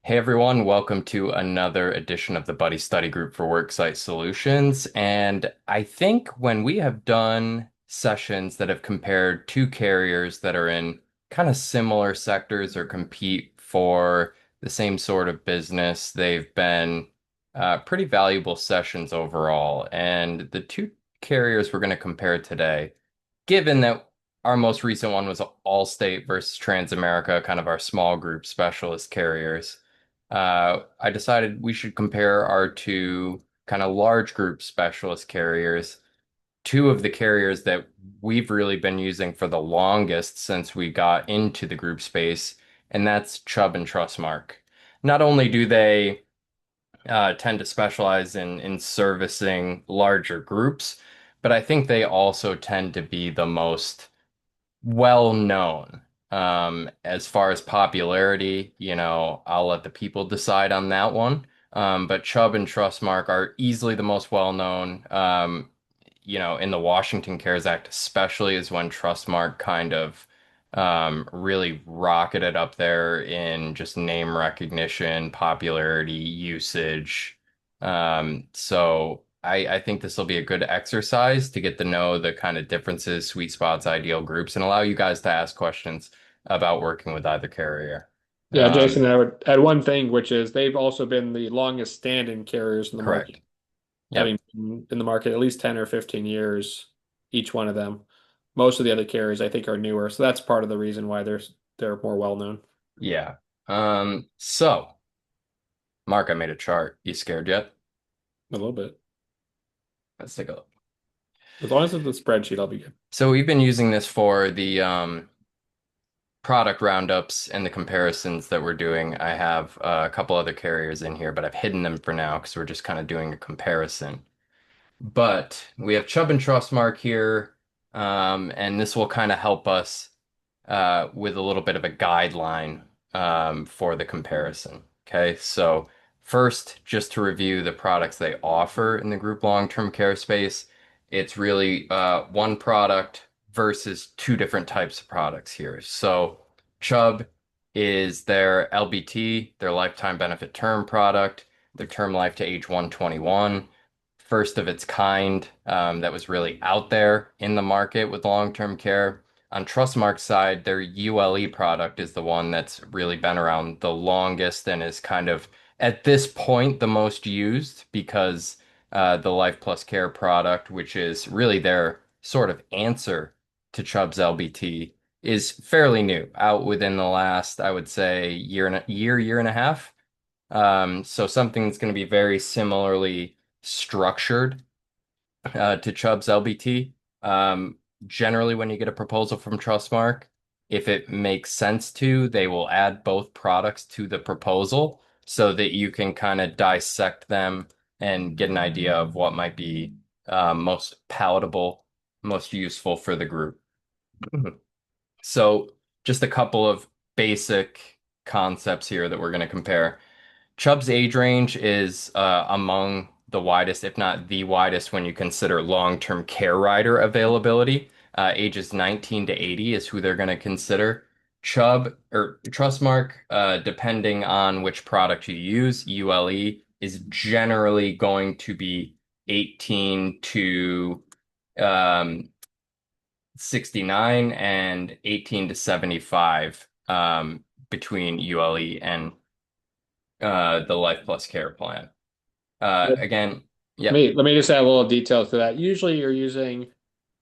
Hey everyone, welcome to another edition of the Buddy Study Group for Worksite Solutions. And I think when we have done sessions that have compared two carriers that are in kind of similar sectors or compete for the same sort of business, they've been pretty valuable sessions overall. And the two carriers we're going to compare today, given that our most recent one was Allstate versus Transamerica, kind of our small group specialist carriers. I decided we should compare our two kind of large group specialist carriers, two of the carriers that we've really been using for the longest since we got into the group space, and that's Chubb and Trustmark. Not only do they tend to specialize in servicing larger groups, but I think they also tend to be the most well known. As far as popularity, I'll let the people decide on that one. But Chubb and Trustmark are easily the most well known. In the Washington CARES Act, especially is when Trustmark kind of really rocketed up there in just name recognition, popularity, usage. So I think this will be a good exercise to get to know the kind of differences, sweet spots, ideal groups, and allow you guys to ask questions about working with either carrier. Yeah, Jason, Um, I would add one thing, which is they've also been the longest standing carriers in the market, correct. Yep. having been in the market at least 10 or 15 years, each one of them. Most of the other carriers, I think, are newer. So that's part of the reason why they're more well known. Yeah. So Mark, I made a chart. You scared yet? A little bit. Let's take a look. As long as it's a spreadsheet, I'll be good. So we've been using this for the product roundups and the comparisons that we're doing. I have a couple other carriers in here, but I've hidden them for now because we're just kind of doing a comparison. But we have Chubb and Trustmark here, and this will kind of help us with a little bit of a guideline for the comparison. Okay, so first, just to review the products they offer in the group long-term care space, it's really one product versus two different types of products here. So Chubb is their LBT, their lifetime benefit term product, their term life to age 121, first of its kind that was really out there in the market with long-term care. On Trustmark's side, their ULE product is the one that's really been around the longest and is kind of at this point the most used because the Life Plus Care product, which is really their sort of answer to Chubb's LBT, is fairly new, out within the last, I would say, year and a half. So something that's going to be very similarly structured to Chubb's LBT. Generally, when you get a proposal from Trustmark, if it makes sense to, they will add both products to the proposal so that you can kind of dissect them and get an idea of what might be most palatable, most useful for the group. So, just a couple of basic concepts here that we're going to compare. Chubb's age range is among the widest, if not the widest, when you consider long-term care rider availability. Ages 19 to 80 is who they're going to consider. Chubb or Trustmark, depending on which product you use, ULE is generally going to be 18 to um, 69 and 18 to 75 between ULE and the Life Plus Care plan. Let Again, yep, let me just add a little detail to that. Usually you're using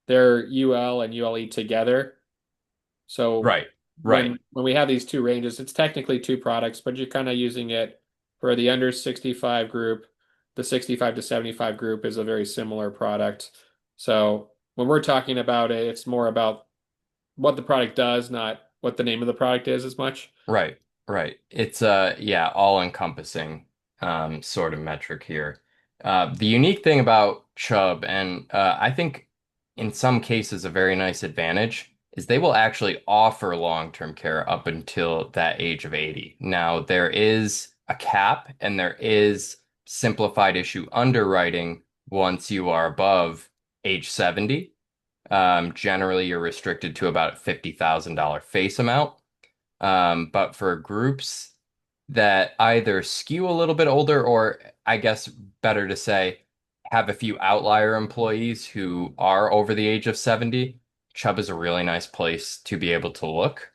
their UL and ULE together. So right, right, when we have these two ranges, it's technically two products, but you're kind of using it for the under 65 group. The 65 to 75 group is a very similar product. So when we're talking about it, it's more about what the product does, not what the name of the product is as much. right, right. It's yeah, all-encompassing sort of metric here. The unique thing about Chubb, and I think in some cases a very nice advantage, is they will actually offer long-term care up until that age of 80. Now, there is a cap and there is simplified issue underwriting once you are above age 70. Generally, you're restricted to about $50,000 face amount. But for groups, that either skew a little bit older or I guess better to say have a few outlier employees who are over the age of 70. Chubb is a really nice place to be able to look.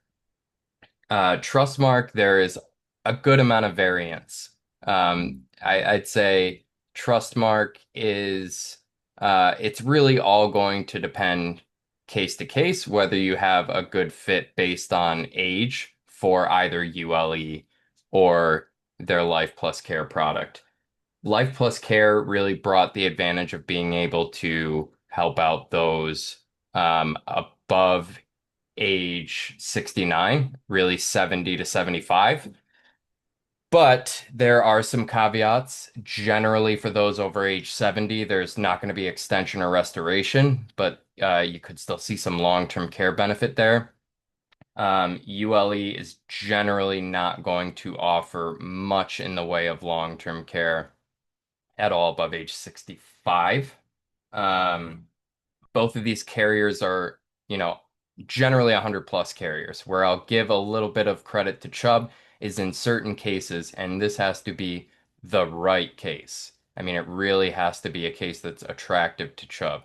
Trustmark, there is a good amount of variance. I'd say Trustmark is, it's really all going to depend case to case whether you have a good fit based on age for either ULE or their Life Plus Care product. Life Plus Care really brought the advantage of being able to help out those above age 69, really 70 to 75. But there are some caveats. Generally, for those over age 70, there's not going to be extension or restoration, but you could still see some long-term care benefit there. ULE is generally not going to offer much in the way of long-term care at all above age 65. Um, Both of these carriers are, you know, generally 100 plus carriers. Where I'll give a little bit of credit to Chubb is in certain cases, and this has to be the right case. I mean, it really has to be a case that's attractive to Chubb.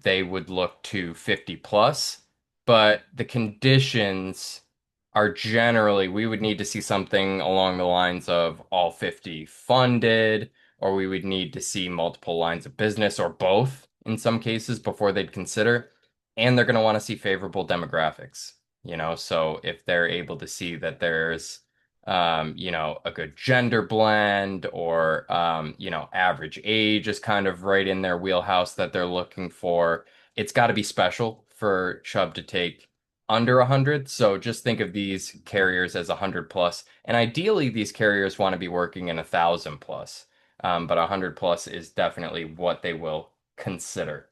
They would look to 50 plus, but the conditions are generally, we would need to see something along the lines of all 50 funded, or we would need to see multiple lines of business or both in some cases before they'd consider. And they're going to want to see favorable demographics, so if they're able to see that there's, a good gender blend or, average age is kind of right in their wheelhouse that they're looking for. It's got to be special for Chubb to take under 100. So just think of these carriers as 100 plus. And ideally, these carriers want to be working in 1,000 plus. But 100 plus is definitely what they will consider.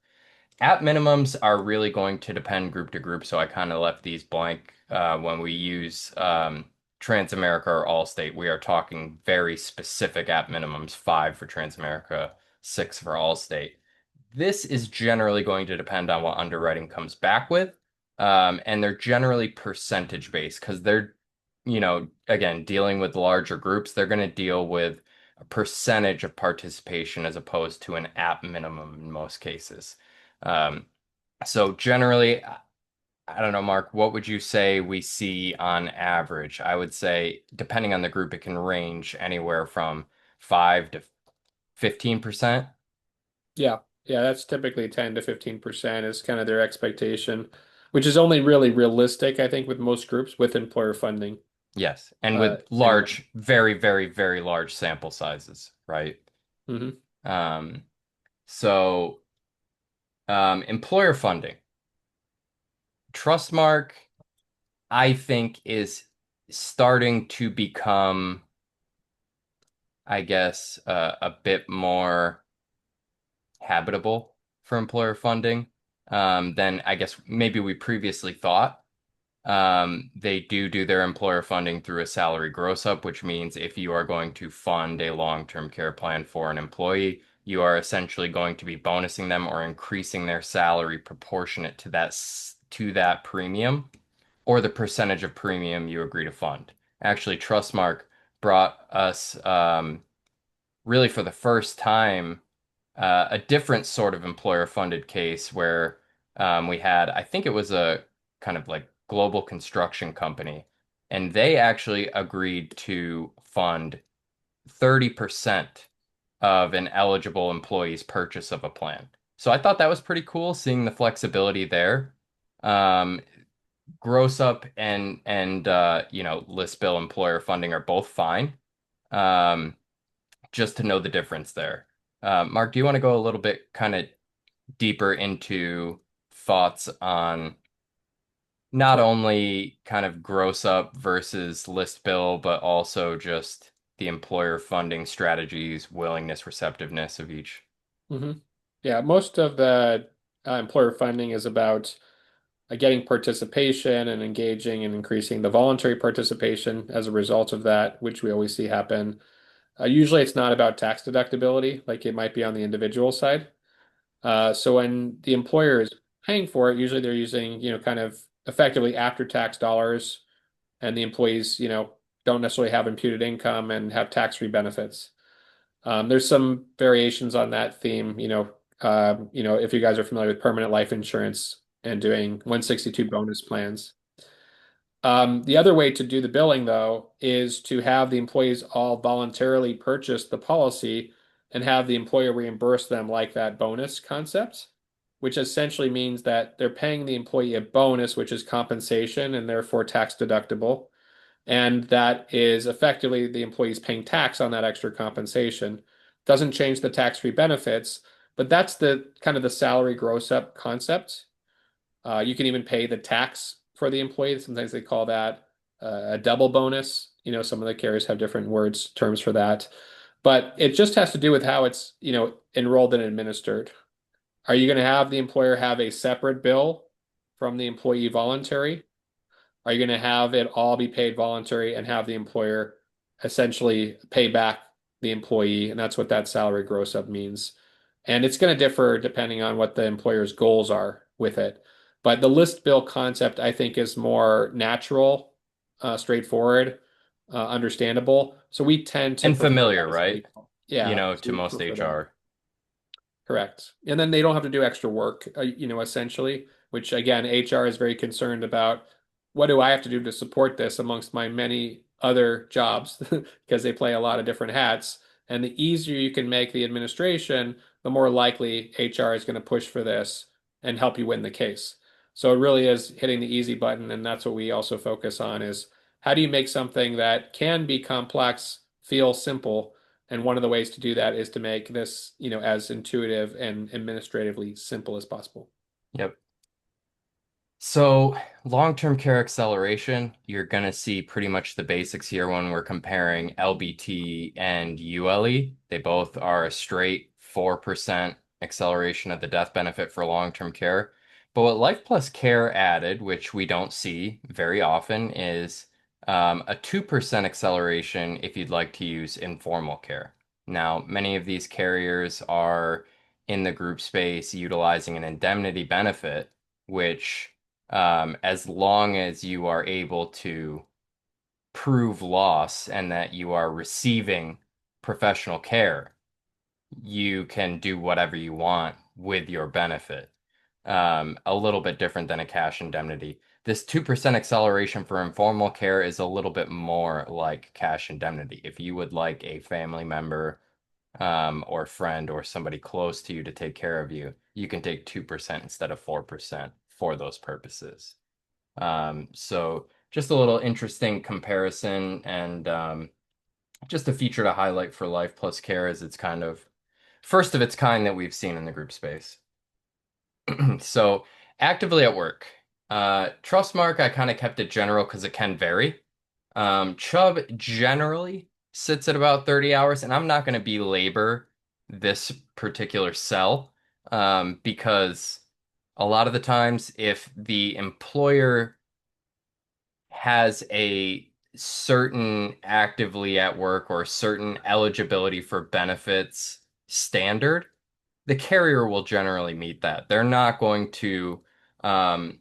App minimums are really going to depend group to group, so I kind of left these blank when we use Transamerica or Allstate. We are talking very specific app minimums, 5 for Transamerica, 6 for Allstate. This is generally going to depend on what underwriting comes back with, and they're generally percentage based because they're, again, dealing with larger groups. They're going to deal with a percentage of participation as opposed to an app minimum in most cases. Um, so generally, I don't know, Mark, what would you say we see on average? I would say, depending on the group, it can range anywhere from 5 to 15%. Yeah. Yeah, that's typically 10 to 15% is kind of their expectation, which is only really realistic, I think, with most groups with employer funding. Yes. And with And large, very, very, very large sample sizes, right? mhm. Um, so, employer funding. Trustmark, I think, is starting to become, I guess, a bit more habitable for employer funding than I guess maybe we previously thought. They do their employer funding through a salary gross up, which means if you are going to fund a long-term care plan for an employee, you are essentially going to be bonusing them or increasing their salary proportionate to that premium or the percentage of premium you agree to fund. Actually, Trustmark brought us really for the first time a different sort of employer funded case where we had, I think it was a kind of like global construction company, and they actually agreed to fund 30% of an eligible employee's purchase of a plan. So I thought that was pretty cool seeing the flexibility there. Um, Gross up and list bill employer funding are both fine. Um, just to know the difference there. Mark, do you want to go a little bit kind of deeper into thoughts on not Sure. only kind of gross up versus list bill, but also just the employer funding strategies, willingness, receptiveness of each? Hmm. Yeah, most of the employer funding is about getting participation and engaging and increasing the voluntary participation as a result of that, which we always see happen. Usually it's not about tax deductibility, like it might be on the individual side. So when the employer is paying for it, usually they're using, kind of effectively after tax dollars, and the employees, don't necessarily have imputed income and have tax-free benefits. There's some variations on that theme, if you guys are familiar with permanent life insurance and doing 162 bonus plans. The other way to do the billing, though, is to have the employees all voluntarily purchase the policy and have the employer reimburse them like that bonus concept, which essentially means that they're paying the employee a bonus, which is compensation and therefore tax deductible. And that is effectively the employees paying tax on that extra compensation. Doesn't change the tax-free benefits, but that's the kind of the salary gross up concept. You can even pay the tax for the employee. Sometimes they call that a double bonus. Some of the carriers have different words, terms for that. But it just has to do with how it's, enrolled and administered. Are you going to have the employer have a separate bill from the employee voluntary? Are you going to have it all be paid voluntary and have the employer essentially pay back the employee? And that's what that salary gross up means. And it's going to differ depending on what the employer's goals are with it. But the bill concept, I think, is more natural, straightforward, understandable. So we tend to And prefer familiar, that as right? people. Yeah, so To we most prefer that. HR. Correct. And then they don't have to do extra work, essentially, which again, HR is very concerned about what do I have to do to support this amongst my many other jobs because they play a lot of different hats. And the easier you can make the administration, the more likely HR is going to push for this and help you win the case. So it really is hitting the easy button, and that's what we also focus on is how do you make something that can be complex feel simple? And one of the ways to do that is to make this, as intuitive and administratively simple as possible. Yep. So, long-term care acceleration, you're going to see pretty much the basics here when we're comparing LBT and ULE. They both are a straight 4% acceleration of the death benefit for long-term care. But what Life Plus Care added, which we don't see very often, is a 2% acceleration if you'd like to use informal care. Now, many of these carriers are in the group space utilizing an indemnity benefit, which as long as you are able to prove loss and that you are receiving professional care, you can do whatever you want with your benefit. A little bit different than a cash indemnity. This 2% acceleration for informal care is a little bit more like cash indemnity. If you would like a family member or friend or somebody close to you to take care of you, you can take 2% instead of 4% for those purposes. So just a little interesting comparison and just a feature to highlight for Life Plus Care is it's kind of first of its kind that we've seen in the group space. So actively at work. Trustmark, I kind of kept it general because it can vary. Chubb generally sits at about 30 hours, and I'm not going to belabor this particular cell because a lot of the times, if the employer has a certain actively at work or certain eligibility for benefits standard, the carrier will generally meet that. They're not going to, um,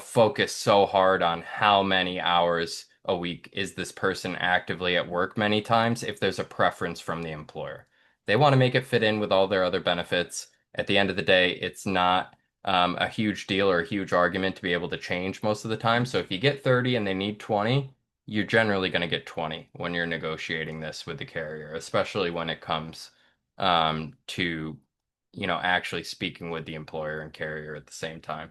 focus so hard on how many hours a week is this person actively at work many times if there's a preference from the employer. They want to make it fit in with all their other benefits. At the end of the day, it's not a huge deal or a huge argument to be able to change most of the time. So if you get 30 and they need 20, you're generally going to get 20 when you're negotiating this with the carrier, especially when it comes to actually speaking with the employer and carrier at the same time.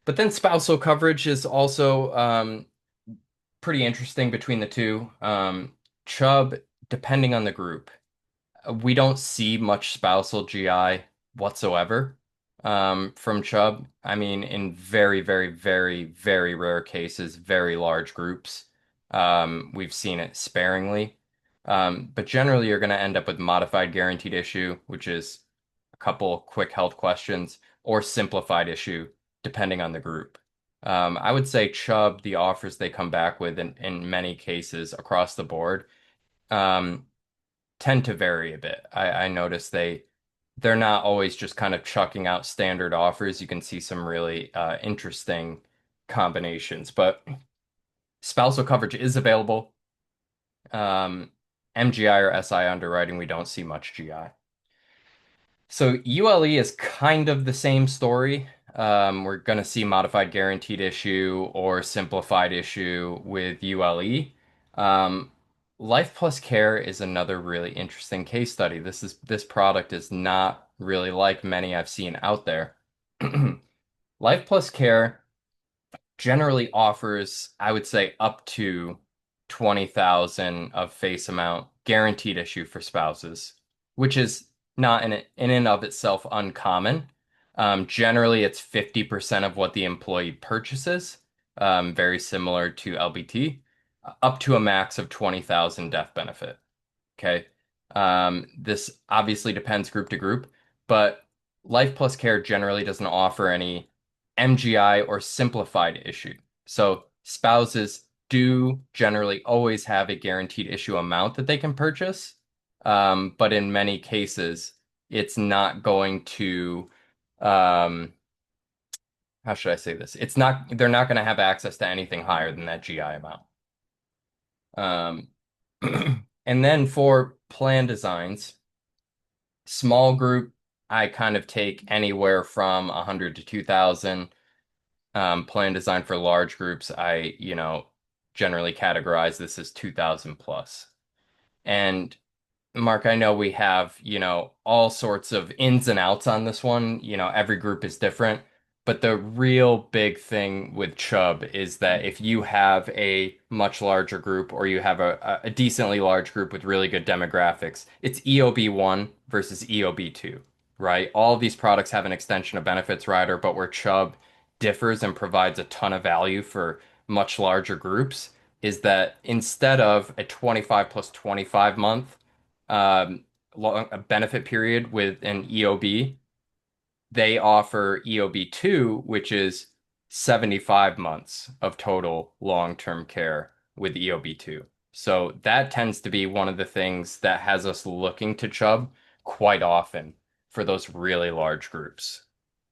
But then spousal coverage is also pretty interesting between the two. Chubb, depending on the group, we don't see much spousal GI whatsoever from Chubb. I mean, in very, very, very, very rare cases, very large groups, we've seen it sparingly. But generally, you're going to end up with modified guaranteed issue, which is a couple quick health questions, or simplified issue, depending on the group. I would say Chubb, the offers they come back with in many cases across the board, um, tend to vary a bit. I notice they're not always just kind of chucking out standard offers. You can see some really interesting combinations. But Spousal coverage is available. Um, MGI or SI underwriting, we don't see much GI. So ULE is kind of the same story. We're going to see modified guaranteed issue or simplified issue with ULE. Um, Life Plus Care is another really interesting case study. This product is not really like many I've seen out there. Life Plus Care generally offers, I would say, up to 20,000 of face amount guaranteed issue for spouses, which is not in and of itself uncommon. Generally, it's 50% of what the employee purchases, very similar to LBT, up to a max of 20,000 death benefit. Okay. This obviously depends group to group, but Life Plus Care generally doesn't offer any MGI or simplified issue. So spouses do generally always have a guaranteed issue amount that they can purchase. But in many cases, it's not going to, um, how should I say this? They're not going to have access to anything higher than that GI amount. Um, and then for plan designs, small group, I kind of take anywhere from 100 to 2,000. Plan design for large groups, generally categorize this as 2,000 plus. And Mark, I know we have, all sorts of ins and outs on this one. Every group is different. But the real big thing with Chubb is that if you have a much larger group or you have a decently large group with really good demographics, it's EOB1 versus EOB2, right? All of these products have an extension of benefits rider, but where Chubb differs and provides a ton of value for much larger groups is that instead of a 25 plus 25 month um, a benefit period with an EOB, they offer EOB2, which is 75 months of total long-term care with EOB2. So that tends to be one of the things that has us looking to Chubb quite often for those really large groups.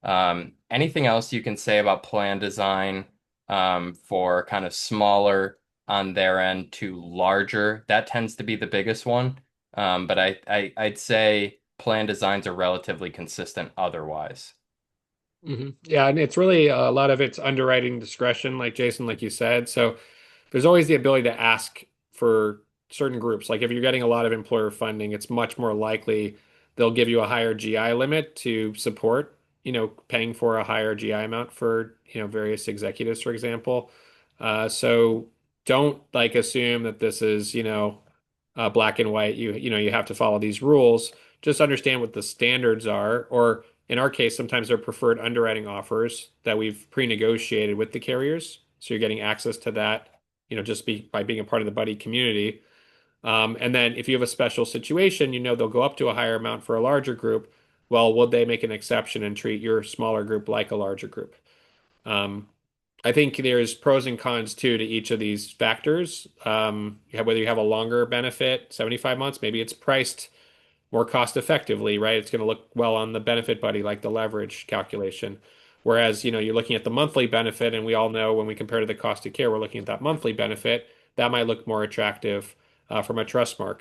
Anything else you can say about plan design for kind of smaller on their end to larger? That tends to be the biggest one. But I'd say plan designs are relatively consistent otherwise. Yeah, and it's really a lot of it's underwriting discretion, like Jason, like you said. So there's always the ability to ask for certain groups. Like if you're getting a lot of employer funding, it's much more likely they'll give you a higher GI limit to support, paying for a higher GI amount for, various executives, for example. So don't like assume that this is, black and white. You have to follow these rules. Just understand what the standards are, or in our case, sometimes they're preferred underwriting offers that we've pre-negotiated with the carriers. So you're getting access to that, by being a part of the buddy community. And then if you have a special situation, they'll go up to a higher amount for a larger group. Well, would they make an exception and treat your smaller group like a larger group? Um, I think there's pros and cons too to each of these factors. Whether you have a longer benefit, 75 months, maybe it's priced more cost effectively, right? It's going to look well on the benefit buddy, like the leverage calculation. Whereas, you're looking at the monthly benefit, and we all know when we compare to the cost of care, we're looking at that monthly benefit. That might look more attractive from a Trustmark.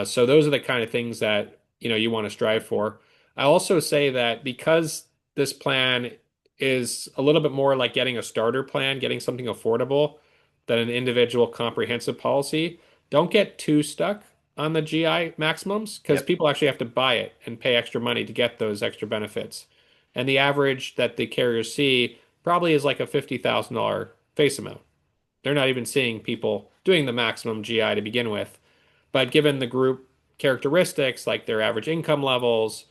So those are the kind of things that, you want to strive for. I also say that because this plan is a little bit more like getting a starter plan, getting something affordable than an individual comprehensive policy, don't get too stuck on the GI maximums because Yep. people actually have to buy it and pay extra money to get those extra benefits. And the average that the carriers see probably is like a $50,000 face amount. They're not even seeing people doing the maximum GI to begin with. But given the group characteristics, like their average income levels,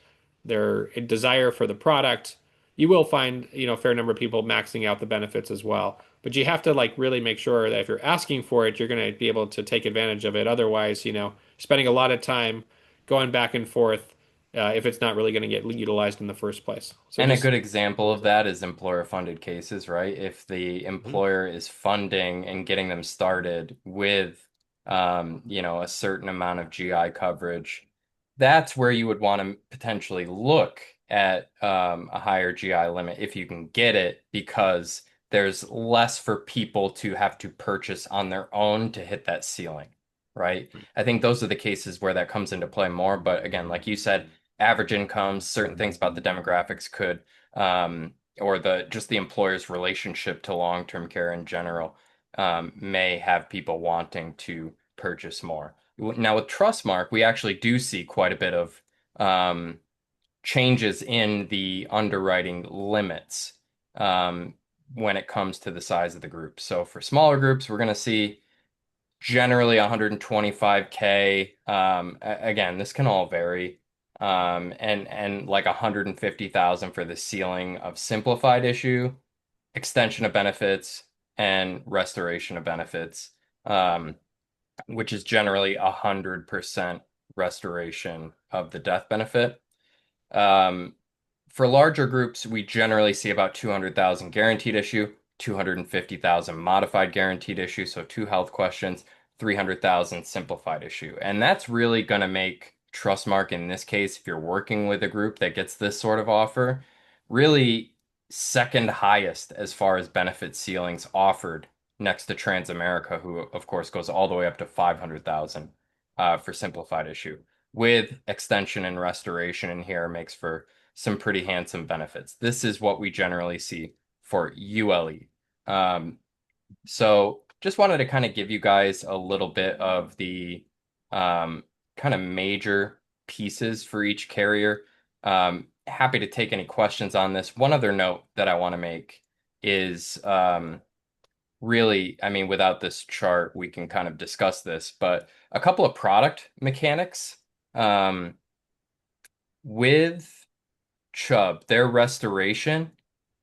their desire for the product, you will find, a fair number of people maxing out the benefits as well. But you have to like really make sure that if you're asking for it, you're going to be able to take advantage of it. Otherwise, spending a lot of time going back and forth if it's not really going to get utilized in the first place. So And a just good example of that is employer funded cases, right? If the Mhm. employer is funding and getting them started with, a certain amount of GI coverage, that's where you would want to potentially look at a higher GI limit if you can get it, because there's less for people to have to purchase on their own to hit that ceiling, right? I think those are the cases where that comes into play more. But again, like you said, average incomes, certain things about the demographics could, or the just the employer's relationship to long-term care in general, may have people wanting to purchase more. Now with Trustmark, we actually do see quite a bit of um, changes in the underwriting limits when it comes to the size of the group. So for smaller groups, we're going to see generally 125K. Again, this can all vary. And like 150,000 for the ceiling of simplified issue, extension of benefits, and restoration of benefits, which is generally 100% restoration of the death benefit. Um, for larger groups, we generally see about 200,000 guaranteed issue, 250,000 modified guaranteed issue, so two health questions, 300,000 simplified issue. And that's really going to make Trustmark in this case, if you're working with a group that gets this sort of offer, really second highest as far as benefit ceilings offered next to Transamerica, who of course goes all the way up to 500,000 for simplified issue. With extension and restoration in here makes for some pretty handsome benefits. This is what we generally see for ULE. So just wanted to kind of give you guys a little bit of the kind of major pieces for each carrier. Happy to take any questions on this. One other note that I want to make is really, I mean, without this chart, we can kind of discuss this, but a couple of product mechanics. Um, with Chubb, their restoration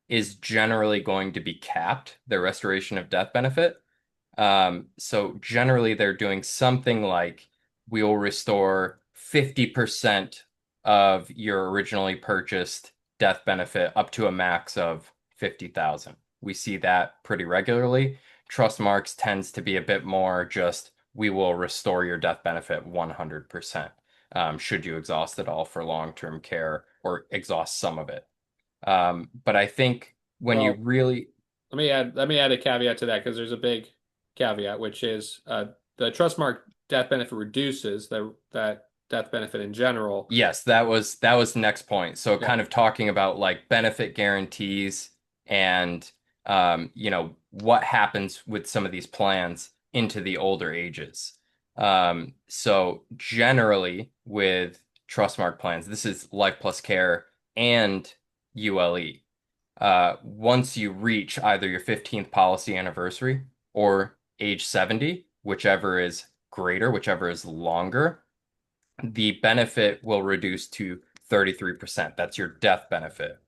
is generally going to be capped, their restoration of death benefit. So generally they're doing something like we will restore 50% of your originally purchased death benefit up to a max of 50,000. We see that pretty regularly. Trustmarks tends to be a bit more just we will restore your death benefit 100%, should you exhaust it all for long-term care or exhaust some of it. But I think when you Well, really, let me add a caveat to that because there's a big caveat, which is the Trustmark death benefit reduces that death benefit in general. yes, that was the next point. So Yeah. kind of talking about like benefit guarantees and what happens with some of these plans into the older ages. So generally with Trustmark plans, this is Life Plus Care and ULE. Once you reach either your 15th policy anniversary or age 70, whichever is greater, whichever is longer, the benefit will reduce to 33%. That's your death benefit.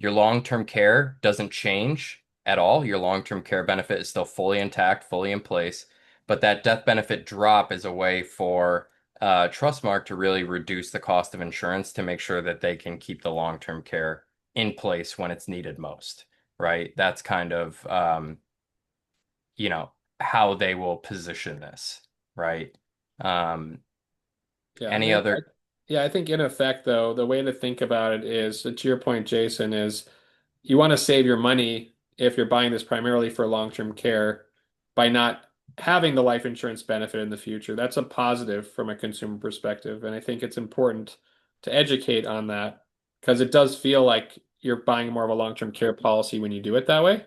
Your long-term care doesn't change at all. Your long-term care benefit is still fully intact, fully in place, but that death benefit drop is a way for Trustmark to really reduce the cost of insurance to make sure that they can keep the long-term care in place when it's needed most, right? That's kind of you know, how they will position this, right? Um, Yeah, any other, I think in effect though, the way to think about it is, to your point, Jason, is you want to save your money if you're buying this primarily for long-term care by not having the life insurance benefit in the future. That's a positive from a consumer perspective, and I think it's important to educate on that because it does feel like you're buying more of a long-term care policy when you do it that way.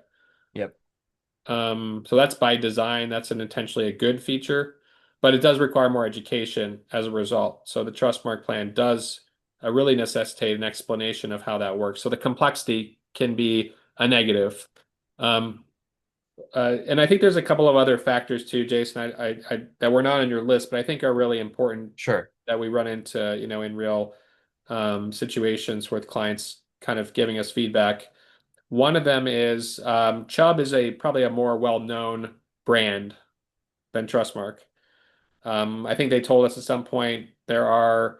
yep, So that's by design. That's an intentionally a good feature, but it does require more education as a result. So the Trustmark plan does really necessitate an explanation of how that works. So the complexity can be a negative. Um, and I think there's a couple of other factors too, Jason, that were not on your list, but I think are really important sure. that we run into, in real situations with clients kind of giving us feedback. One of them is Chubb is probably a more well-known brand than Trustmark. I think they told us at some point there are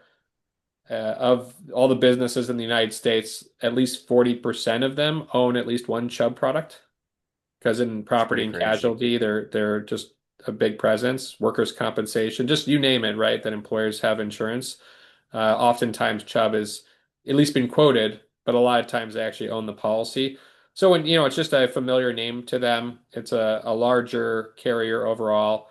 of all the businesses in the United States, at least 40% of them own at least one Chubb product. Because in It's property pretty and crazy. casualty, they're just a big presence. Workers' compensation, just you name it, right? That employers have insurance. Oftentimes Chubb is at least been quoted, but a lot of times they actually own the policy. So when, it's just a familiar name to them. It's a larger carrier overall.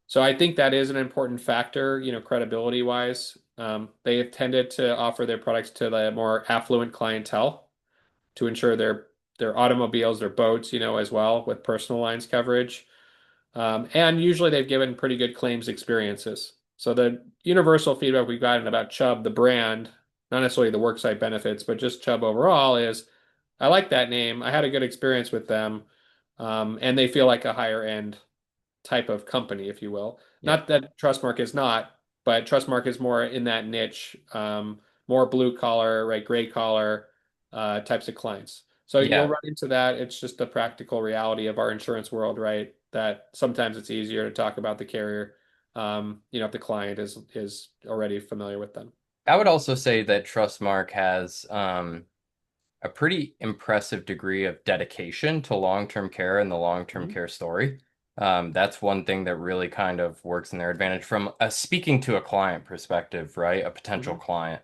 So I think that is an important factor, credibility wise. They have tended to offer their products to the more affluent clientele to ensure their automobiles, their boats, as well with personal lines coverage. And usually they've given pretty good claims experiences. So the universal feedback we've gotten about Chubb, the brand, not necessarily the worksite benefits, but just Chubb overall is, I like that name. I had a good experience with them. And they feel like a higher end type of company, if you will. Yeah. Not that Trustmark is not, but Trustmark is more in that niche, more blue collar, right, gray collar types of clients. So you'll Yeah. run into that. It's just the practical reality of our insurance world, right? That sometimes it's easier to talk about the carrier, if the client is already familiar with them. I would also say that Trustmark has a pretty impressive degree of dedication to long-term care and the long-term Mhm. care story. That's one thing that really kind of works in their advantage from speaking to a client perspective, right? A potential Mhm. client.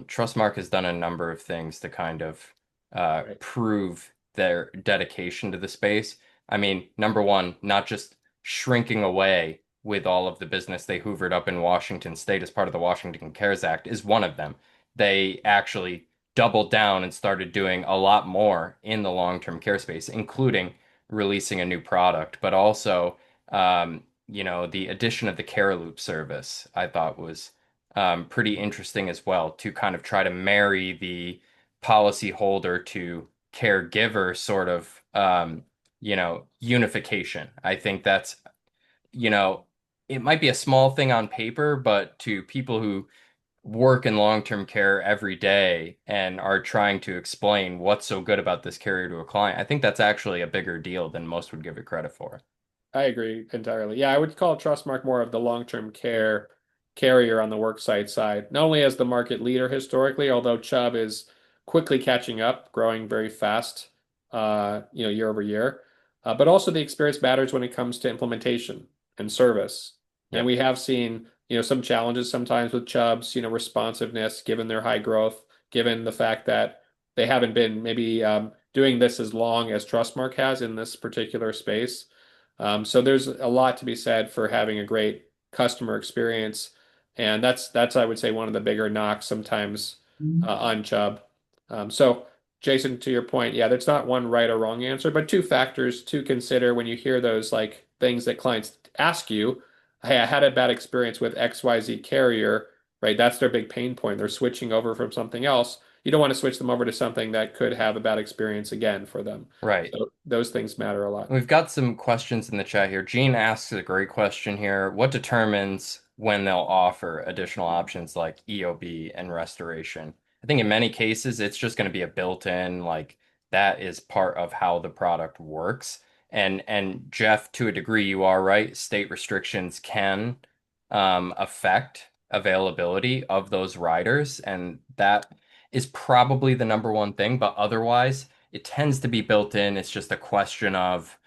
Trustmark has done a number of things to kind of Right. prove their dedication to the space. I mean, number one, not just shrinking away with all of the business they hoovered up in Washington State as part of the Washington Cares Act is one of them. They actually doubled down and started doing a lot more in the long-term care space, including releasing a new product, but also, the addition of the Care Loop service, I thought was pretty interesting as well to kind of try to marry the policyholder to caregiver sort of, unification. I think that's, you know, it might be a small thing on paper, but to people who work in long-term care every day and are trying to explain what's so good about this carrier to a client, I think that's actually a bigger deal than most would give it credit for. I agree entirely. Yeah, I would call Trustmark more of the long-term care carrier on the worksite side, not only as the market leader historically, although Chubb is quickly catching up, growing very fast, year over year, but also the experience matters when it comes to implementation and service. And Yep. we have seen, some challenges sometimes with Chubb's, responsiveness, given their high growth, given the fact that they haven't been maybe doing this as long as Trustmark has in this particular space. So there's a lot to be said for having a great customer experience, and that's I would say one of the bigger knocks sometimes on Chubb. So Jason, to your point, yeah, there's not one right or wrong answer, but two factors to consider when you hear those like things that clients ask you. Hey, I had a bad experience with XYZ carrier, right? That's their big pain point. They're switching over from something else. You don't want to switch them over to something that could have a bad experience again for them. Right. So those things matter a lot. We've got some questions in the chat here. Gene asks a great question here. What determines when they'll offer additional options like EOB and restoration? I think in many cases, it's just going to be a built-in, like that is part of how the product works. And Jeff, to a degree, you are right. State restrictions can affect availability of those riders, and that is probably the number one thing. But otherwise, it tends to be built in. It's just a question of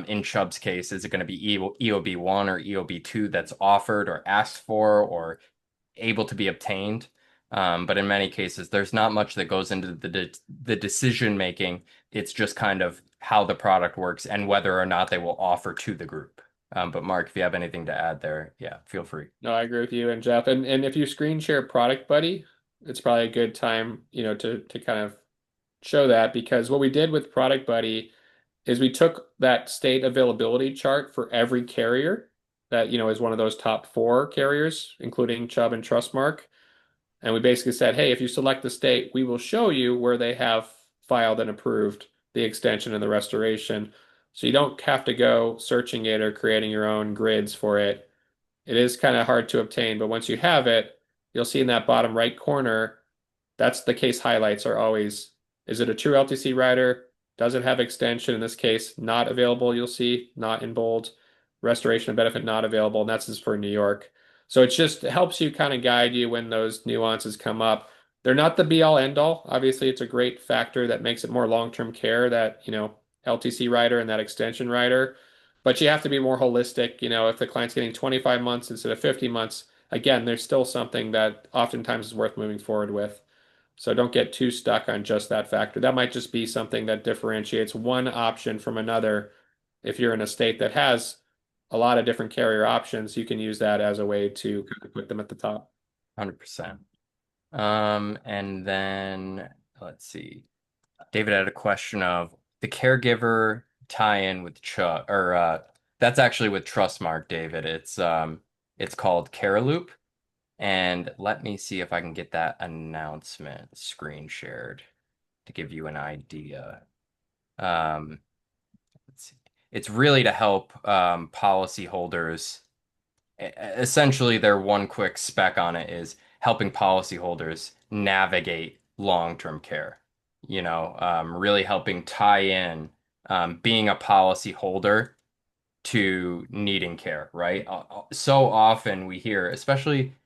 in Chubb's case, is it going to be EOB1 or EOB2 that's offered or asked for or able to be obtained? But in many cases, there's not much that goes into the decision making. It's just kind of how the product works and whether or not they will offer to the group. But Mark, if you have anything to add there, yeah, feel free. No, I agree with you and Jeff. And if you screen share Product Buddy, it's probably a good time, to kind of show that because what we did with Product Buddy is we took that state availability chart for every carrier that, is one of those top four carriers, including Chubb and Trustmark. And we basically said, hey, if you select the state, we will show you where they have filed and approved the extension and the restoration. So you don't have to go searching it or creating your own grids for it. It is kind of hard to obtain, but once you have it, you'll see in that bottom right corner, that's the case highlights are always, is it a true LTC rider? Does it have extension? In this case, not available, you'll see, not in bold. Restoration of benefit not available, and that's just for New York. So it helps you kind of guide you when those nuances come up. They're not the be all end all. Obviously, it's a great factor that makes it more long-term care that, LTC rider and that extension rider. But you have to be more holistic. If the client's getting 25 months instead of 50 months, again, there's still something that oftentimes is worth moving forward with. So don't get too stuck on just that factor. That might just be something that differentiates one option from another. If you're in a state that has a lot of different carrier options, you can use that as a way to kind of put them at the top. 100%. And then let's see. David had a question of the caregiver tie-in with Chubb, or that's actually with Trustmark, David. It's called CareLoop, and let me see if I can get that announcement screen shared to give you an idea. Um, let's see. It's really to help policyholders. Essentially, their one quick spec on it is helping policyholders navigate long-term care. Really helping tie in being a policyholder to needing care, right? So often we hear, especially,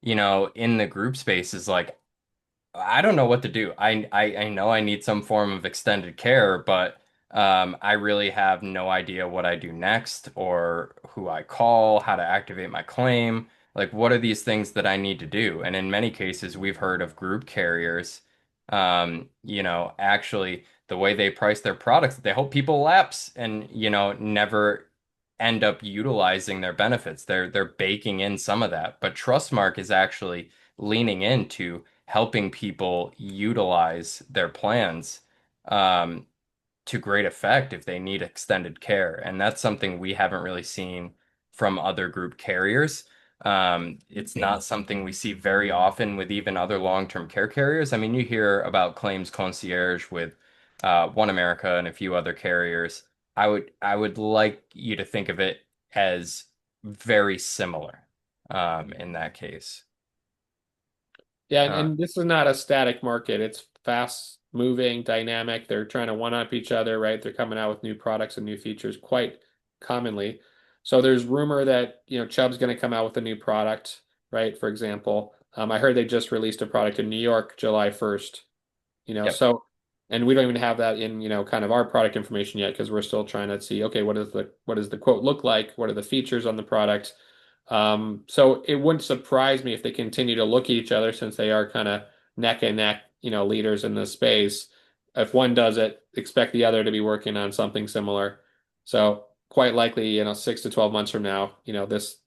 in the group spaces, like I don't know what to do. I know I need some form of extended care, but I really have no idea what I do next or who I call, how to activate my claim. Like, what are these things that I need to do? And in many cases, we've heard of group carriers, actually the way they price their products, they hope people lapse and, never end up utilizing their benefits. They're baking in some of that. But Trustmark is actually leaning into helping people utilize their plans um, to great effect if they need extended care. And that's something we haven't really seen from other group carriers. It's not something we see very often with even other long-term care carriers. I mean, you hear about claims concierge with One America and a few other carriers. I would like you to think of it as very similar in that case. Yeah, and, Uh, and this is not a static market. It's fast moving, dynamic. They're trying to one up each other, right? They're coming out with new products and new features quite commonly. So there's rumor that, Chubb's going to come out with a new product, right? For example, I heard they just released a product in New York July 1st, yep. so and we don't even have that in, kind of our product information yet because we're still trying to see, okay, what does the quote look like? What are the features on the product? So it wouldn't surprise me if they continue to look at each other since they are kind of neck and neck, leaders in this space. If one does it, expect the other to be working on something similar. So quite likely, 6 to 12 months from now, this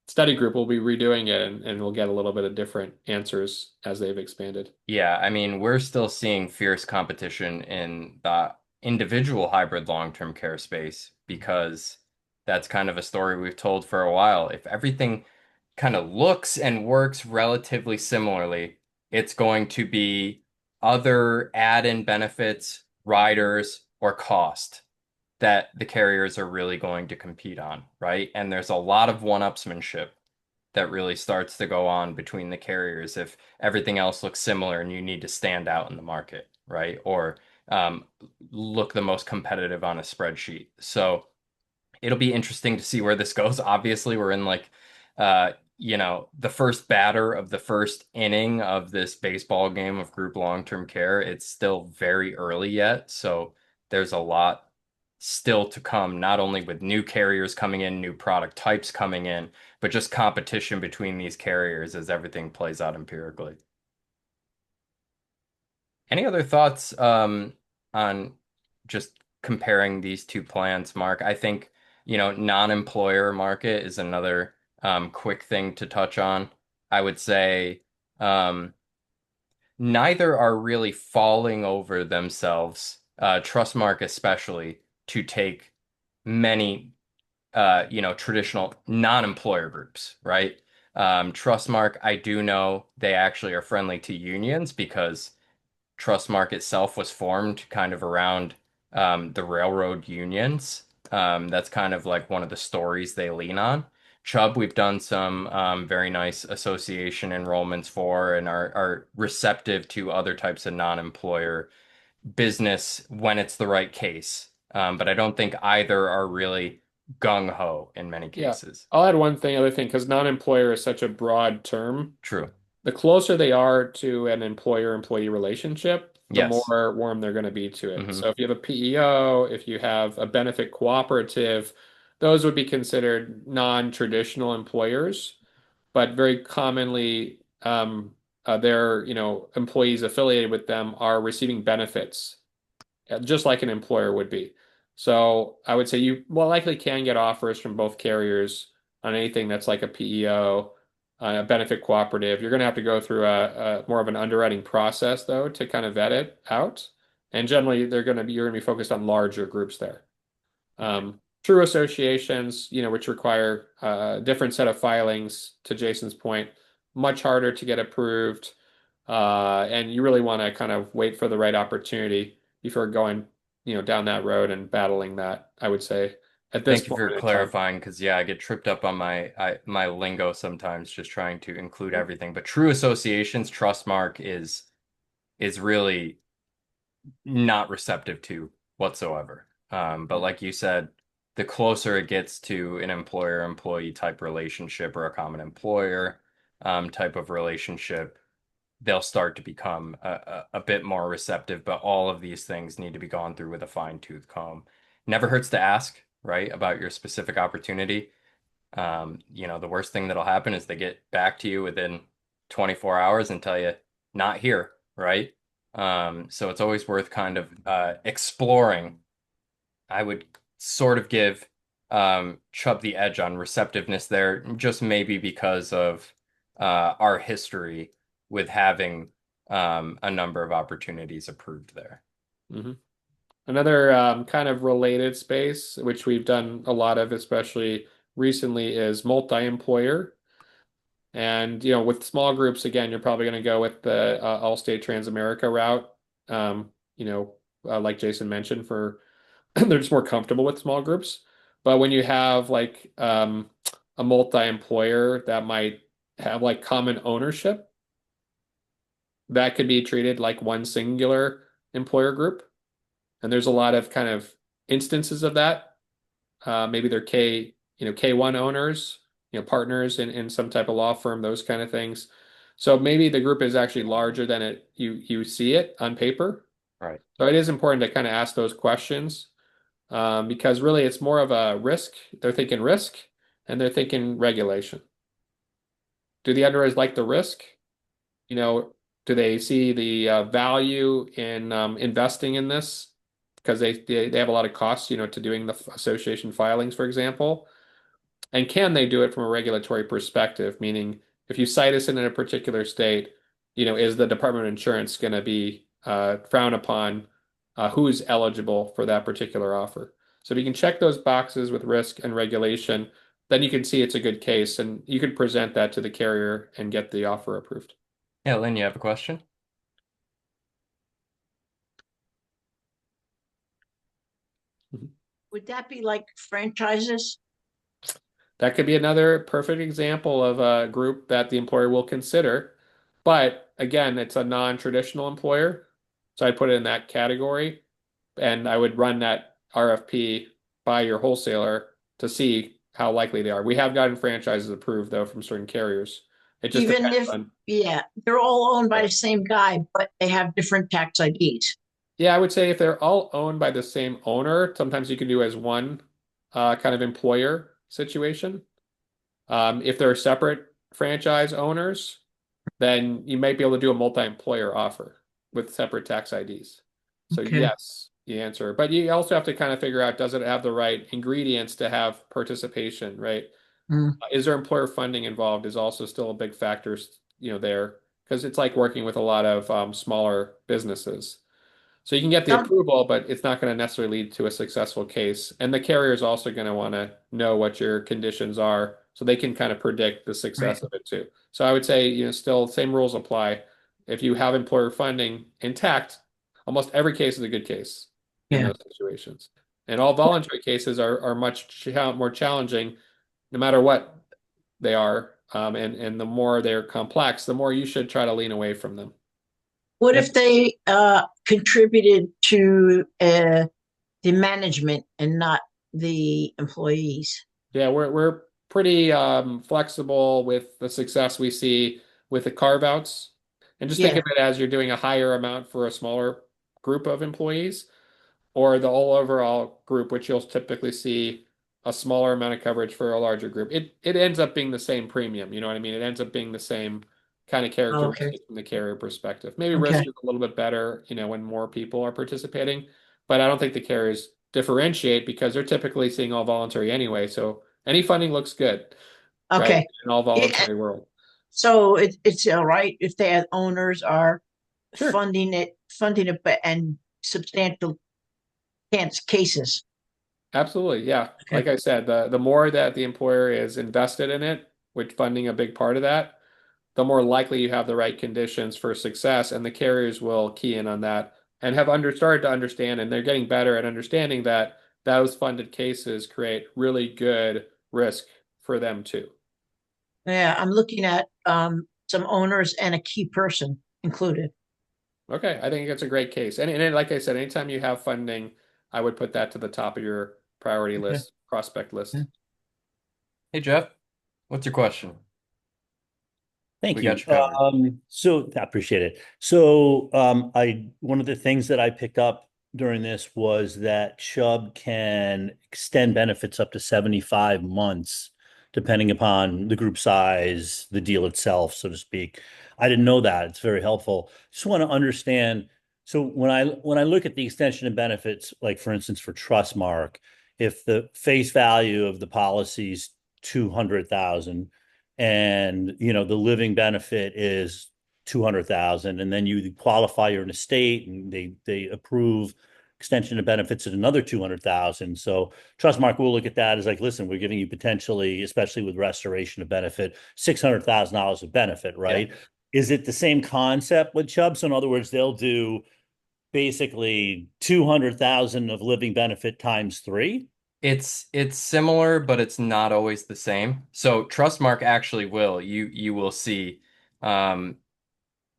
study group will be redoing it and we'll get a little bit of different answers as they've expanded. Yeah, I mean, we're still seeing fierce competition in the individual hybrid long-term care space because that's kind of a story we've told for a while. If everything kind of looks and works relatively similarly, it's going to be other add-in benefits, riders, or cost that the carriers are really going to compete on, right? And there's a lot of one-upsmanship that really starts to go on between the carriers if everything else looks similar and you need to stand out in the market, right? Or um, look the most competitive on a spreadsheet. So it'll be interesting to see where this goes. Obviously, we're in like, the first batter of the first inning of this baseball game of group long-term care. It's still very early yet, so there's a lot still to come, not only with new carriers coming in, new product types coming in, but just competition between these carriers as everything plays out empirically. Any other thoughts on just comparing these two plans, Mark? I think, non-employer market is another quick thing to touch on. I would say um, neither are really falling over themselves, Trustmark especially, to take many traditional non-employer groups, right? Trustmark, I do know they actually are friendly to unions because Trustmark itself was formed kind of around the railroad unions. That's kind of like one of the stories they lean on. Chubb, we've done some very nice association enrollments for and are receptive to other types of non-employer business when it's the right case. But I don't think either are really gung-ho in many Yeah. cases. I'll add other thing, because non-employer is such a broad term. True. The closer they are to an employer-employee relationship, the Yes. more warm they're going to be to it. Hmm. So if you have a PEO, if you have a benefit cooperative, those would be considered non-traditional employers, but very commonly their, employees affiliated with them are receiving benefits, just like an employer would be. So I would say you more likely can get offers from both carriers on anything that's like a PEO, a benefit cooperative. You're going to have to go through a more of an underwriting process though to kind of vet it out. And generally, you're going to be focused on larger groups there. True associations, which require a different set of filings, to Jason's point, much harder to get approved. And you really want to kind of wait for the right opportunity before going, down that road and battling that, I would say, at this Thank you point for in time. clarifying, because yeah, I get tripped up on my lingo sometimes, just trying to include everything. But true associations, Trustmark is really not receptive to whatsoever. But like you said, the closer it gets to an employer-employee type relationship or a common employer type of relationship, they'll start to become a bit more receptive. But all of these things need to be gone through with a fine-tooth comb. Never hurts to ask, right, about your specific opportunity. The worst thing that'll happen is they get back to you within 24 hours and tell you, not here, right? So it's always worth kind of exploring. I would sort of give Chubb the edge on receptiveness there, just maybe because of our history with having a number of opportunities approved there. Mhm. Another kind of related space, which we've done a lot of, especially recently, is multi-employer. And with small groups, again, you're probably going to go with the Allstate Transamerica route. Like Jason mentioned, for they're just more comfortable with small groups. But when you have like a multi-employer that might have like common ownership, that could be treated like one singular employer group. And there's a lot of kind of instances of that. Maybe they're K1 owners, partners in some type of law firm, those kind of things. So maybe the group is actually larger than you see it on paper. Right. So it is important to kind of ask those questions, because really it's more of a risk. They're thinking risk and they're thinking regulation. Do the underwriters like the risk? You know, do they see the value in investing in this? Because they have a lot of costs, to doing the association filings, for example. And can they do it from a regulatory perspective? Meaning, if you cite us in a particular state, is the Department of Insurance going to be frown upon who's eligible for that particular offer? So if you can check those boxes with risk and regulation, then you can see it's a good case, and you can present that to the carrier and get the offer approved. Yeah, Lynn, you have a question? Mhm. Would that be like franchises? That could be another perfect example of a group that the employer will consider. But again, it's a non-traditional employer. So I'd put it in that category. And I would run that RFP by your wholesaler to see how likely they are. We have gotten franchises approved, though, from certain carriers. It just Even depends if, on. yeah, they're all owned by Yeah. the same guy, but they have different tax IDs. Yeah, I would say if they're all owned by the same owner, sometimes you can do as one kind of employer situation. If they're separate franchise owners, then you might be able to do a multi-employer offer with separate tax IDs. So Okay. yes, the answer. But you also have to kind of figure out, does it have the right ingredients to have participation, right? Mm, Is there employer funding involved is also still a big factor, there, because it's like working with a lot of smaller businesses. So you can get the some, approval, but it's not going to necessarily lead to a successful case. And the carrier is also going to want to know what your conditions are so they can kind of predict the right. success of it too. So I would say, still same rules apply. If you have employer funding intact, almost every case is a good case in Yeah. those situations. And all voluntary cases are much more challenging, no matter what they are. And the more they're complex, the more you should try to lean away from them. What if they contributed to the management and not the employees? Yeah, we're pretty flexible with the success we see with the carve outs. And just think Yeah. of it as you're doing a higher amount for a smaller group of employees, or the whole overall group, which you'll typically see a smaller amount of coverage for a larger group. It ends up being the same premium, you know what I mean? It ends up being the same kind of Oh, okay. characteristics from the carrier perspective. Maybe risk Okay. is a little bit better, when more people are participating, but I don't think the carriers differentiate because they're typically seeing all voluntary anyway. So any funding looks good, right? Okay. In all Yeah. voluntary world. So it's all right if the owners are Sure. funding it, but and substantial chance cases. Absolutely. Yeah. Okay. Like I said, the more that the employer is invested in it, which funding a big part of that, the more likely you have the right conditions for success, and the carriers will key in on that and have started to understand, and they're getting better at understanding that those funded cases create really good risk for them too. Yeah, I'm looking at some owners and a key person included. Okay, I think it's a great case. And like I said, anytime you have funding, I would put that to the top of your priority Okay. list, prospect Yeah. list. Hey Jeff, what's your question? Thank We got you. you covered. So I appreciate it. So I one of the things that I picked up during this was that Chubb can extend benefits up to 75 months, depending upon the group size, the deal itself, so to speak. I didn't know that. It's very helpful. Just want to understand. So when I look at the extension of benefits, like for instance for Trustmark, if the face value of the policy is 200,000 and the living benefit is 200,000, and then you qualify, you're in a state and they approve extension of benefits at another 200,000. So Trustmark will look at that as like, listen, we're giving you potentially, especially with restoration of benefit, $600,000 of benefit, Yeah. right? Is it the same concept with Chubb? So in other words, they'll do basically 200,000 of living benefit times three. It's similar, but it's not always the same. So Trustmark actually will. You will see um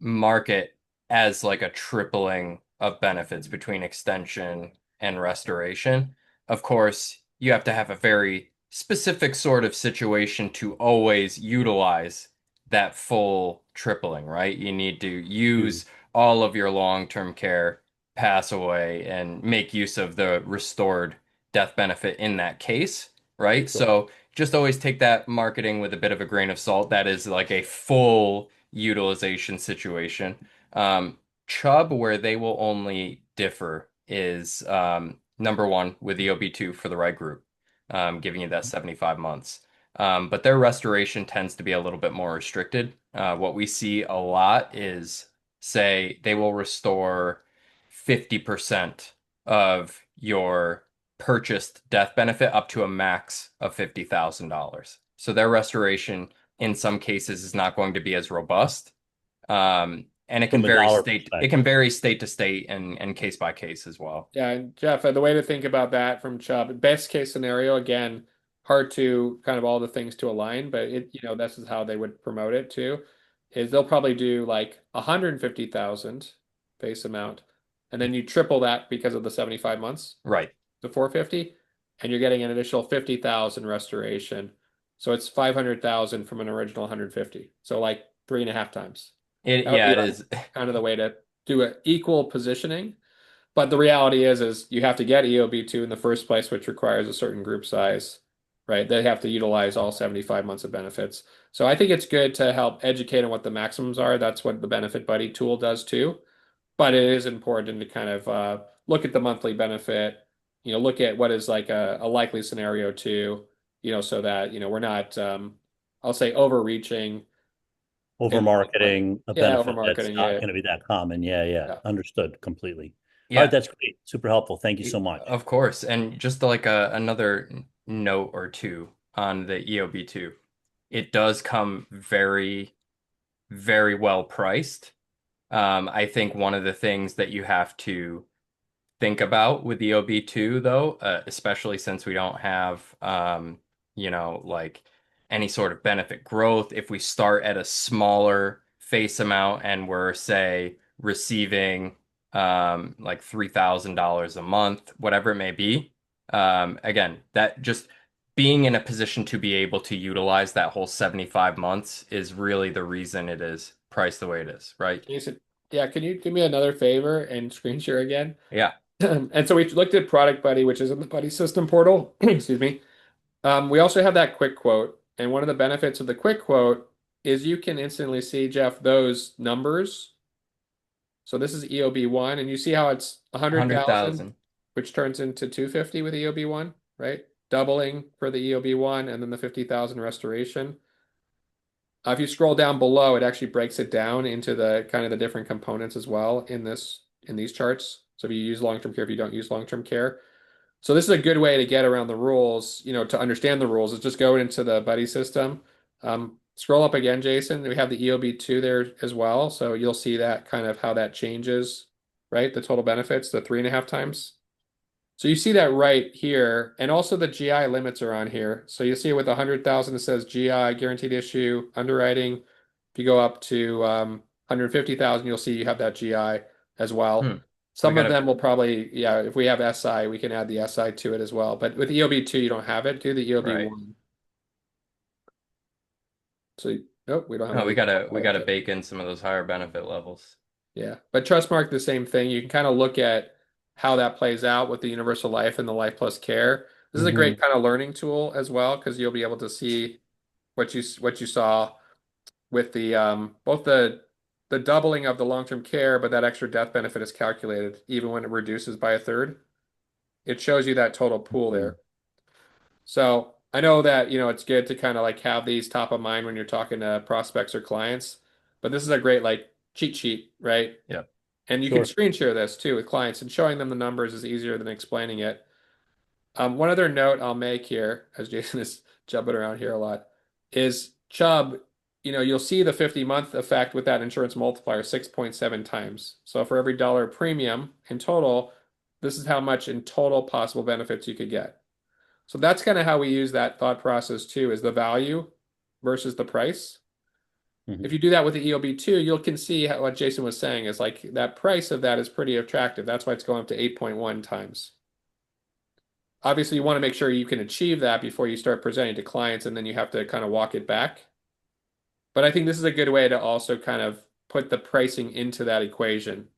market as like a tripling of benefits between extension and restoration. Of course, you have to have a very specific sort of situation to always utilize that full tripling, right? You need to Hmm. use all of your long-term care, pass away, and make use of the restored death benefit in that case, right? Sure. So just always take that marketing with a bit of a grain of salt. That is like a full utilization situation. Um, Chubb, where they will only differ, is number one with EOB2 for the right group, giving you that 75 months. But their restoration tends to be a little bit more restricted. What we see a lot is, say, they will restore 50% of your purchased death benefit up to a max of $50,000. So their restoration in some cases is not going to be as robust. And From a dollar it can perspective. vary state to state and case by case as well. Yeah, and Jeff, the way to think about that from Chubb, best case scenario, again, hard to kind of all the things to align, but this is how they would promote it too, is they'll probably do like 150,000 face amount, and then you triple that because of the 75 months Right. to 450, and you're getting an additional 50,000 restoration. So it's 500,000 from an original 150. So like three and a half times. That would Yeah, be it like is. kind of the way to do an equal positioning. But the reality is you have to get EOB2 in the first place, which requires a certain group size, right? They have to utilize all 75 months of benefits. So I think it's good to help educate on what the maximums are. That's what the Benefit Buddy tool does too. But it is important to kind of look at the monthly benefit, look at what is like a likely scenario too, so that, we're not, I'll say overreaching Over in like, marketing a yeah, over benefit that's marketing. not Yeah. going to be that common. Yeah, yeah. Yeah. Understood completely. All right, Yeah, that's great. Super helpful. Thank you so much. of course. And just like another note or two on the EOB2, it does come very, very well priced. I think one of the things that you have to think about with the OB2 though, especially since we don't have like any sort of benefit growth. If we start at a smaller face amount and we're say receiving like $3,000 a month, whatever it may be, again, that just being in a position to be able to utilize that whole 75 months is really the reason it is priced the way it is, right? Jason, yeah, can you do me another favor and screen share again? Yeah. And so we looked at Product Buddy, which is in the Buddy System portal. Excuse me. We also have that quick quote, and one of the benefits of the quick quote is you can instantly see, Jeff, those numbers. So this is EOB1, and you see how it's 100,000, 100,000. which turns into 250 with EOB1, right? Doubling for the EOB1 and then the 50,000 restoration. If you scroll down below, it actually breaks it down into the kind of the different components as well in these charts. So if you use long-term care, if you don't use long-term care. So this is a good way to get around the rules, to understand the rules is just go into the buddy system. Scroll up again, Jason. We have the EOB2 there as well. So you'll see that kind of how that changes, right? The total benefits, the 3.5 times. So you see that right here, and also the GI limits are on here. So you see with 100,000, it says GI guaranteed issue underwriting. If you go up to 150,000, you'll see you have that GI as well. Hmm. We Some of gotta, them will probably, yeah, if we have SI, we can add the SI to it as well. But with EOB2, you don't have it. Do the right. EOB1. So, nope, we don't have No, we any. gotta bake in some of those higher benefit levels. Yeah, but Trustmark, the same thing. You can kind of look at how that plays out with the universal life and the life plus care. This is a Hmm. great kind of learning tool as well because you'll be able to see what you saw with the both the doubling of the long-term care, but that extra death benefit is calculated even when it reduces by a third. It shows you that total pool there. So I know that, it's good to kind of like have these top of mind when you're talking to prospects or clients, but this is a great like cheat sheet, right? Yep. And you can Sure. screen share this too with clients, and showing them the numbers is easier than explaining it. One other note I'll make here, as Jason is jumping around here a lot, is Chubb, you'll see the 50-month effect with that insurance multiplier 6.7 times. So for every dollar premium in total, this is how much in total possible benefits you could get. So that's kind of how we use that thought process too, is the value versus the price. If Hmm. you do that with the EOB2, you can see what Jason was saying is like that price of that is pretty attractive. That's why it's going up to 8.1 times. Obviously, you want to make sure you can achieve that before you start presenting to clients, and then you have to kind of walk it back. But I think this is a good way to also kind of put the pricing into that equation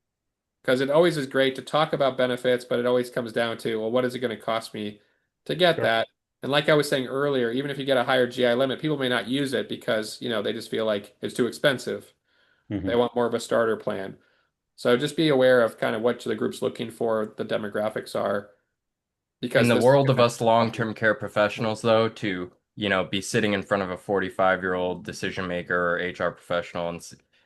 because it always is great to talk about benefits, but it always comes down to, well, what is it going to cost me to get Sure. that? And like I was saying earlier, even if you get a higher GI limit, people may not use it because, they just feel like it's too expensive. They Hmm. want more of a starter plan. So just be aware of kind of what the group's looking for, the demographics are, In because the this is world of going to us help you. long-term care professionals, though, to, be sitting in front of a 45-year-old decision maker or HR professional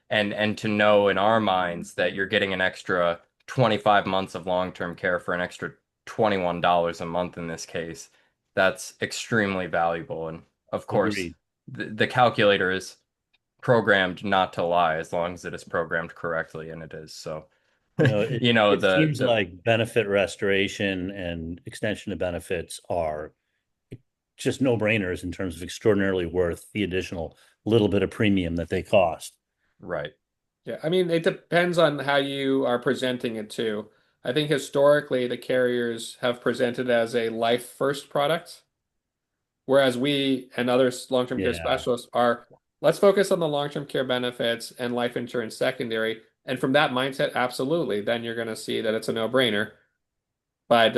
and to know in our minds that you're getting an extra 25 months of long-term care for an extra $21 a month in this case, that's extremely valuable. And of course, Agreed. the calculator is programmed not to lie as long as it is programmed correctly, and it is. So, It, you know, it seems the like benefit restoration and extension of benefits are just no-brainers in terms of extraordinarily worth the additional little bit of premium that they cost. right. Yeah, I mean, it depends on how you are presenting it too. I think historically the carriers have presented as a life first product, whereas we and other long-term care Yeah, specialists are, let's focus on the long-term care benefits and life insurance secondary. And from that mindset, absolutely, then you're going to see that it's a no-brainer. But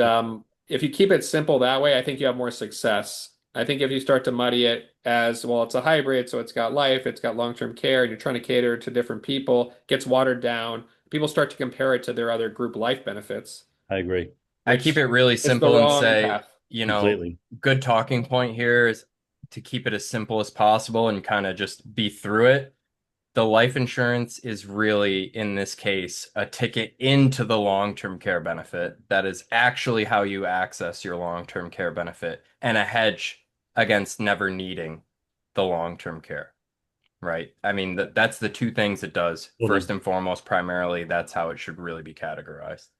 if you keep it simple that way, I think you have more success. I think if you start to muddy it as, well, it's a hybrid, so it's got life, it's got long-term care, and you're trying to cater to different people, gets watered down. People start to compare it to their other group life benefits, I agree I keep which it really is the simple and wrong say, path. completely. good talking point here is to keep it as simple as possible and kind of just be through it. The life insurance is really, in this case, a ticket into the long-term care benefit. That is actually how you access your long-term care benefit and a hedge against never needing the long-term care, right? I mean, that's the two things it does. First Totally. and foremost, primarily, that's how it should really be categorized. Of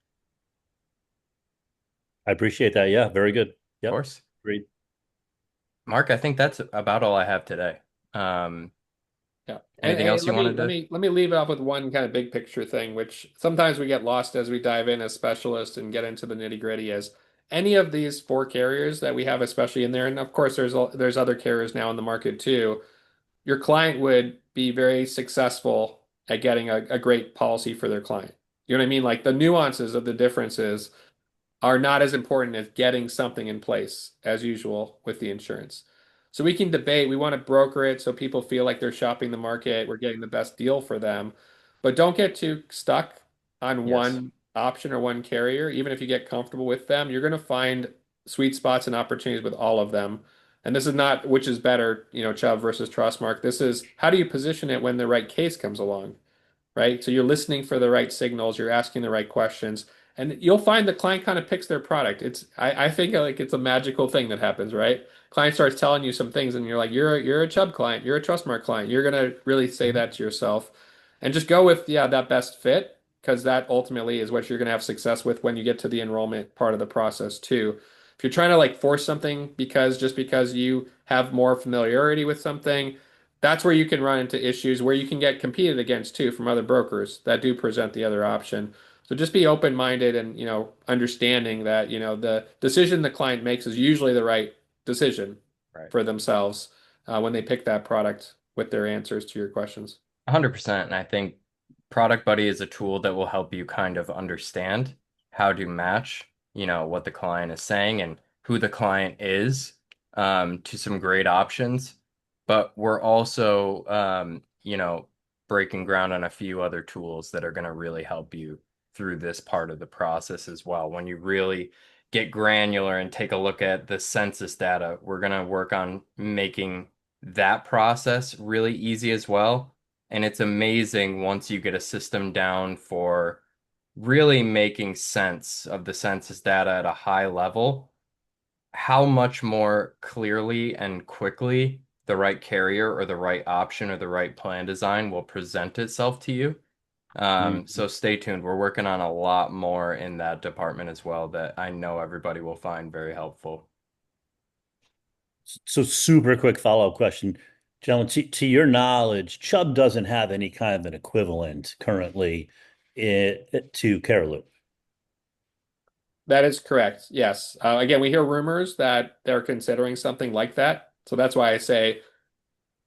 I appreciate that. Yeah, very good. Yep. course. Great. Mark, I think that's about all I have today. Um, Yeah. And Anything hey, else you let me wanted let to? me let me leave it off with one kind of big picture thing, which sometimes we get lost as we dive in as specialists and get into the nitty-gritty as any of these four carriers that we have, especially in there, and of course there's other carriers now in the market too. Your client would be very successful at getting a great policy for their client. You know what I mean? Like the nuances of the differences are not as important as getting something in place as usual with the insurance. So we can debate. We want to broker it so people feel like they're shopping the market. We're getting the best deal for them. But don't get too stuck on Yes. one option or one carrier. Even if you get comfortable with them, you're going to find sweet spots and opportunities with all of them. And this is not which is better, Chubb versus Trustmark. This is how do you position it when the right case comes along, right? So you're listening for the right signals, you're asking the right questions, and you'll find the client kind of picks their product. I think like it's a magical thing that happens, right? Client starts telling you some things, and you're like, you're a Chubb client, you're a Trustmark client, you're gonna really say Mhm. that to yourself, and just go with that best fit because that ultimately is what you're gonna have success with when you get to the enrollment part of the process too. If you're trying to like force something because you have more familiarity with something, that's where you can run into issues where you can get competed against too from other brokers that do present the other option. So just be open-minded and, understanding that, the decision the client makes is usually the right decision Right. for themselves when they pick that product with their answers to your questions. 100%. And I think Product Buddy is a tool that will help you kind of understand how to match, what the client is saying and who the client is, to some great options. But we're also, breaking ground on a few other tools that are going to really help you through this part of the process as well. When you really get granular and take a look at the census data, we're going to work on making that process really easy as well. And it's amazing once you get a system down for really making sense of the census data at a high level, how much more clearly and quickly the right carrier or the right option or the right plan design will present itself to you. So Mhm. stay tuned. We're working on a lot more in that department as well that I know everybody will find very helpful. So super quick follow-up question. Gentlemen, to your knowledge, Chubb doesn't have any kind of an equivalent currently to Caroloop. That is correct. Yes. Again, we hear rumors that they're considering something like that. So that's why I say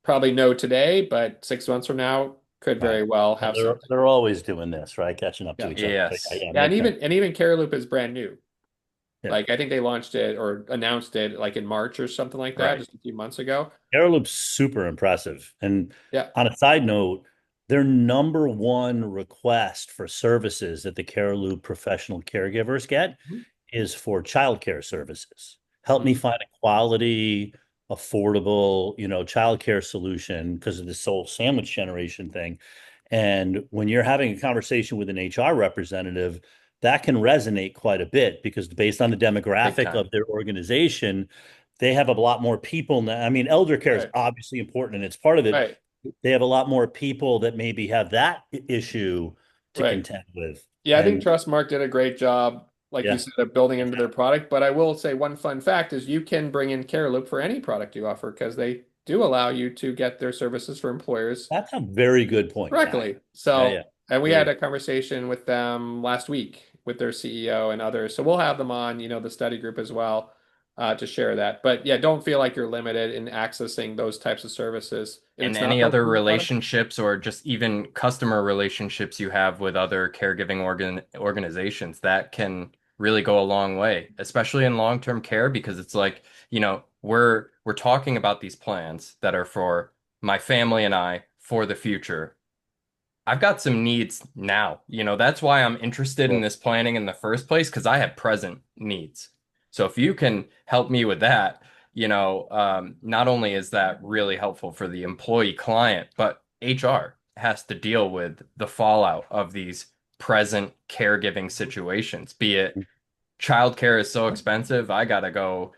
probably no today, but 6 months from now could Right. very well Well, have they're something. they're always doing this, right? Catching up to Yeah. each other. So yeah, Yes. yeah, Yeah, and makes sense. even Carrier Loop is brand new. Yeah. Like I think they launched it or announced it like in March or something like that, Right. just a few months ago. Caroloop's super impressive. And Yeah. on a side note, their number one request for services that the Caroloop professional caregivers get Mhm. is for childcare services. Help me Mhm. find a quality, affordable, childcare solution because of this whole sandwich generation thing. And when you're having a conversation with an HR representative, that can resonate quite a bit because based on the Big demographic time. of their organization, they have a lot more people now. I mean, elder care is Right. obviously important and it's part of it. Right. They have a lot more people that maybe have that issue to Right. contend with. Yeah, I think And Trustmark did a great job, like you yeah, said, of building into their product. But I will say one fun fact is you can bring in CareLoop for any product you offer because they do allow you to get their services for employers that's a very good point. Yeah. directly. Yeah, So, yeah. and we had Great. a conversation with them last week with their CEO and others. So we'll have them on, the study group as well, to share that. But yeah, don't feel like you're limited in accessing those types of services. If And it's not any for other employee product, relationships or just even customer relationships you have with other caregiving organizations that can really go a long way, especially in long-term care, because it's like, we're talking about these plans that are for my family and I for the future. I've got some needs now. That's why I'm interested in Sure. this planning in the first place, because I have present needs. So if you can help me with that, not only is that really helpful for the employee client, but HR has to deal with the fallout of these present caregiving situations, be it childcare is so expensive. I gotta go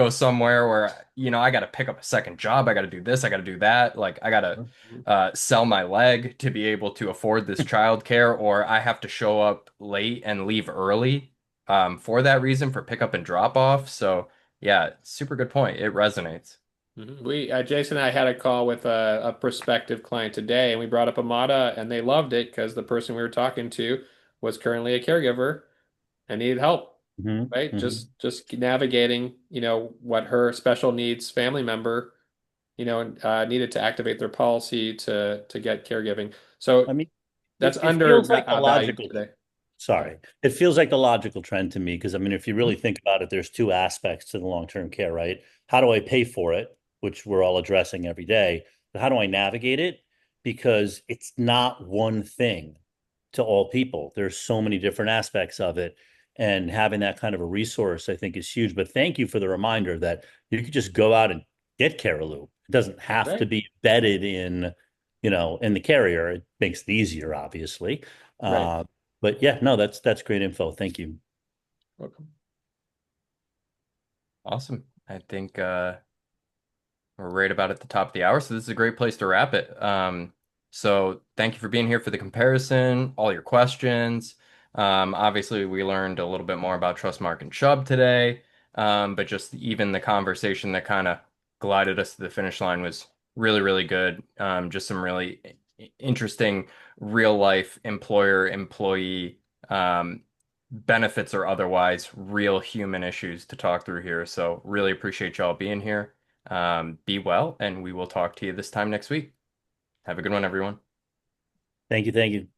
somewhere where, I gotta pick up a second job. I gotta do this. I gotta do that. Like I gotta sell my leg to be able to afford this childcare, or I have to show up late and leave early, for that reason for pickup and drop off. So yeah, super good point. It resonates. We Jason and I had a call with a prospective client today, and we brought up Amada, and they loved it because the person we were talking to was currently a caregiver and needed help, Hmm. right? Hmm. Just navigating, what her special needs family member, needed to activate their policy to get caregiving. I So mean, that's it under feels like the valued logical today. Sorry. It feels like the logical trend to me because I mean, if you really think about it, there's two aspects to the long-term care, right? How do I pay for it, which we're all addressing every day, but how do I navigate it? Because it's not one thing to all people. There's so many different aspects of it. And having that kind of a resource, I think, is huge. But thank you for the reminder that you could just go out and get Caroloo. It doesn't have to Right. be embedded in, in the carrier. It makes it easier, obviously. Right. Uh, but yeah, no, that's great info. Thank you. Welcome. Awesome. I think we're right about at the top of the hour, so this is a great place to wrap it. So thank you for being here for the comparison, all your questions. Obviously, we learned a little bit more about Trustmark and Chubb today, but just even the conversation that kind of glided us to the finish line was really, really good. Just some really interesting real life employer-employee benefits or otherwise, real human issues to talk through here. So really appreciate y'all being here. Be well, and we will talk to you this time next week. Have a good one, everyone. Thank you. Thank you.